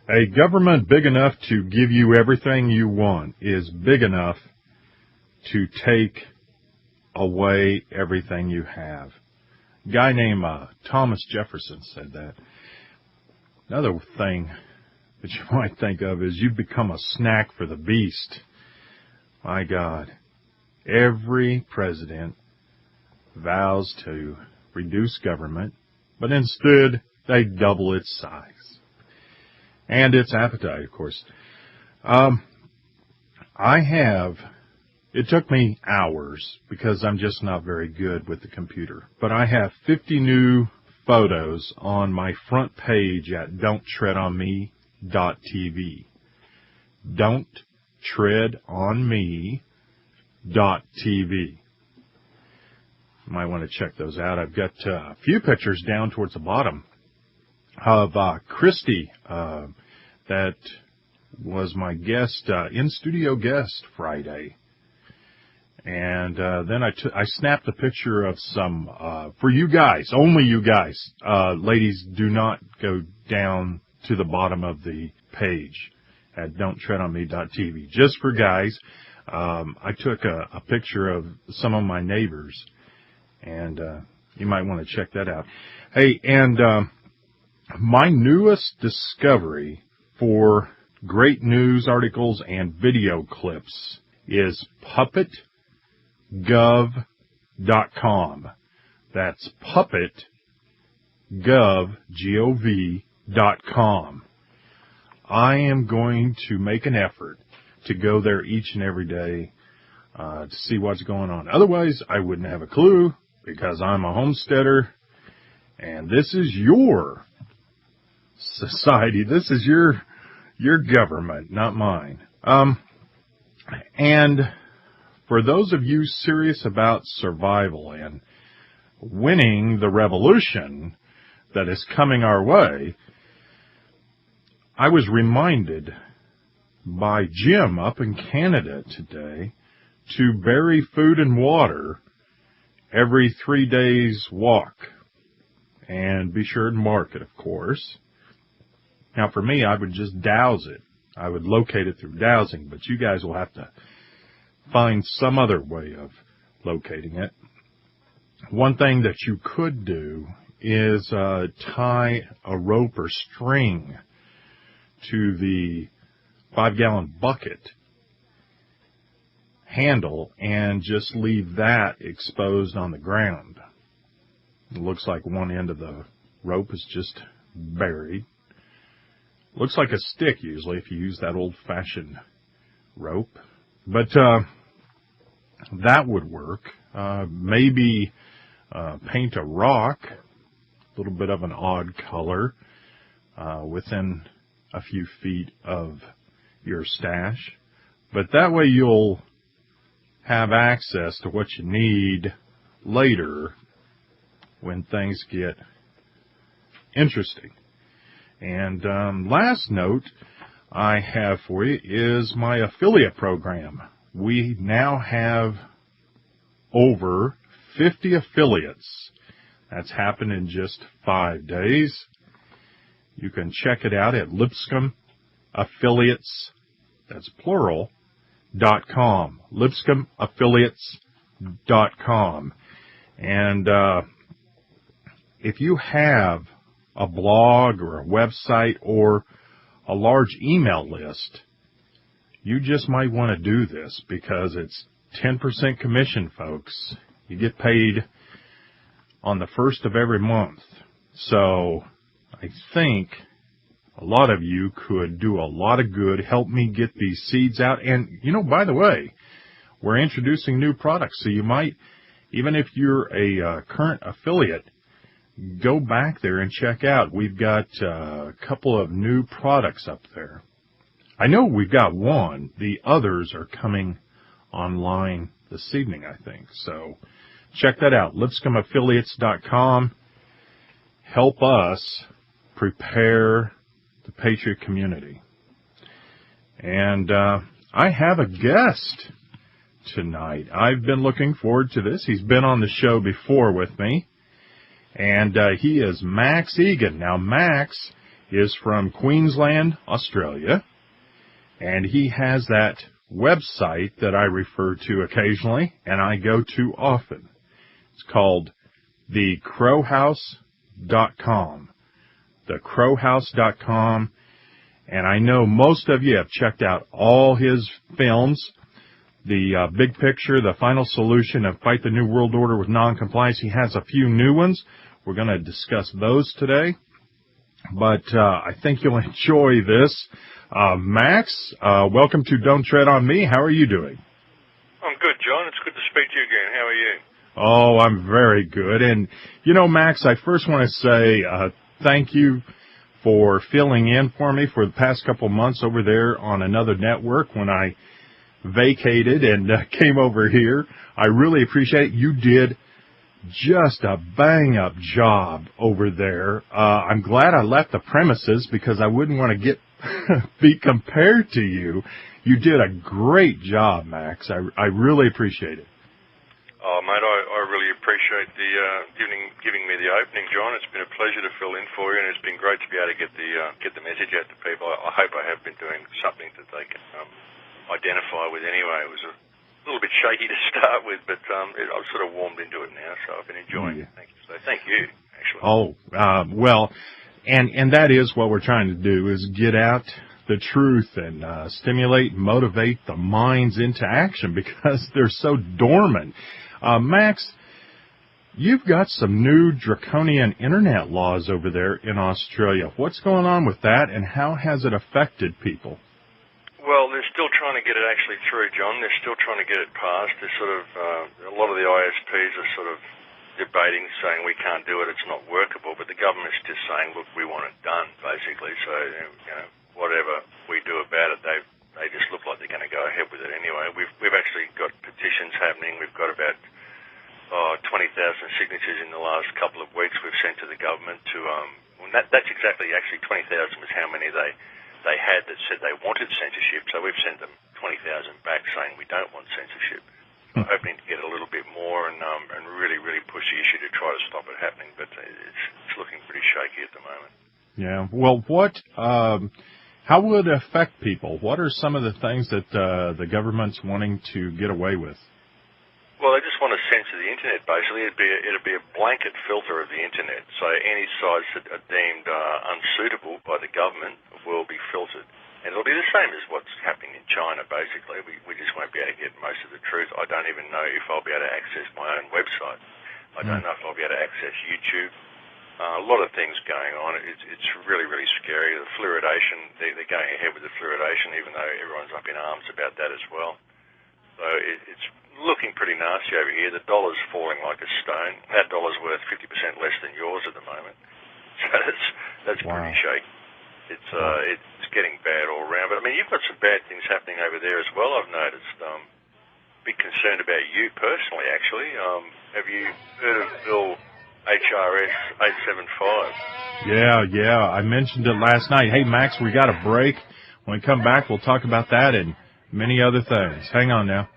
A government big enough to give you everything you want is big enough to take away everything you have. A guy named Thomas Jefferson said that. Another thing that you might think of is you've become a snack for the beast. My God, every president vows to reduce government, but instead they double its size. And its appetite, of course. It took me hours because I'm just not very good with the computer. But I have 50 new photos on my front page at don'ttreadonme.tv. don'ttreadonme.tv. You might want to check those out. I've got a few pictures down towards the bottom of Christy, that was my guest, in-studio guest Friday. And then I snapped a picture of some, for you guys, only you guys. Ladies, do not go down to the bottom of the page at don'ttreadonme.tv. Just for guys. I took a picture of some of my neighbors, and you might want to check that out. Hey, and my newest discovery for great news articles and video clips is puppetgov.com. That's puppetgov.com. I am going to make an effort to go there each and every day to see what's going on. Otherwise, I wouldn't have a clue because I'm a homesteader, and this is your society. This is your government, not mine. And for those of you serious about survival and winning the revolution that is coming our way, I was reminded by Jim up in Canada today to bury food and water every 3 days walk. And be sure to mark it, of course. Now, for me, I would just douse it. I would locate it through dowsing, but you guys will have to find some other way of locating it. One thing that you could do is tie a rope or string to the 5-gallon bucket handle and just leave that exposed on the ground. It looks like one end of the rope is just buried. Looks like a stick usually if you use that old-fashioned rope. But that would work. Maybe paint a rock, a little bit of an odd color, within a few feet of your stash. But that way you'll have access to what you need later when things get interesting. And last note I have for you is my affiliate program. We now have over 50 affiliates. That's happened in just 5 days. You can check it out at Lipscomb Affiliates, that's plural, .com. LipscombAffiliates.com. And if you have a blog or a website or a large email list, you just might want to do this because it's 10% commission, folks. You get paid on the first of every month. So I think a lot of you could do a lot of good, help me get these seeds out. And, you know, by the way, we're introducing new products. So you might, even if you're a current affiliate, go back there and check out. We've got a couple of new products up there. I know we've got one. The others are coming online this evening, I think. So check that out, LipscombAffiliates.com. Help us prepare the Patriot community. And I have a guest tonight. I've been looking forward to this. He's been on the show before with me. And he is Max Igan. Now, Max is from Queensland, Australia, and he has that website that I refer to occasionally and I go to often. It's called thecrowhouse.com. Thecrowhouse.com. And I know most of you have checked out all his films. The Big Picture, The Final Solution of Fight the New World Order with Noncompliance. He has a few new ones. We're going to discuss those today. But I think you'll enjoy this. Max, welcome to Don't Tread on Me. How are you doing? I'm good, John. It's good to speak to you again. How are you? Oh, I'm very good. And, you know, Max, I first want to say thank you for filling in for me for the past couple months over there on another network when I vacated and came over here. I really appreciate it. You did just a bang-up job over there. I'm glad I left the premises because I wouldn't want to be compared to you. You did a great job, Max. I really appreciate it. Oh, mate, I really appreciate the giving me the opening, John. It's been a pleasure to fill in for you, and it's been great to be able to get the message out to people. I hope I have been doing something that they can identify with anyway. It was a little bit shaky to start with, but I've sort of warmed into it now, so I've been enjoying it. Thank you. So thank you, actually. Oh, well, and that is what we're trying to do, is get out the truth and stimulate, motivate the minds into action because they're so dormant. Max, you've got some new draconian internet laws over there in Australia. What's going on with that, and how has it affected people? Well, they're still trying to get it actually through, John. They're still trying to get it passed. They're sort of a lot of the ISPs are sort of debating, saying we can't do it, it's not workable. But the government's just saying, look, we want it done, basically. So whatever we do about it, they just look like they're going to go ahead with it anyway. We've actually got petitions happening. We've got about 20,000 signatures in the last couple of weeks we've sent to the government to that's exactly 20,000 was how many they had that said they wanted censorship. So we've sent them 20,000 back saying we don't want censorship. We're hoping to get a little bit more and really push the issue to try to stop it happening, but it's looking pretty shaky at the moment. Yeah. Well, how will it affect people? What are some of the things that the government's wanting to get away with? Well, they just want to censor the internet, basically. It'd be a blanket filter of the internet. So any sites that are deemed unsuitable by the government will be filtered. And it'll be the same as what's happening in China, basically. We just won't be able to get most of the truth. I don't even know if I'll be able to access my own website. I don't know if I'll be able to access YouTube. A lot of things going on. It's really scary. The fluoridation, they're going ahead with the fluoridation, even though everyone's up in arms about that as well. So it's looking pretty nasty over here. The dollar's falling like a stone. Our dollar's worth 50% less than yours at the moment. So that's Wow. pretty shaky. It's getting bad all around. But I mean, you've got some bad things happening over there as well. I've noticed. Big concerned about you personally, actually. Have you heard of Bill HRS 875? Yeah. I mentioned it last night. Hey, Max, we got a break. When we come back, we'll talk about that and many other things. Hang on now.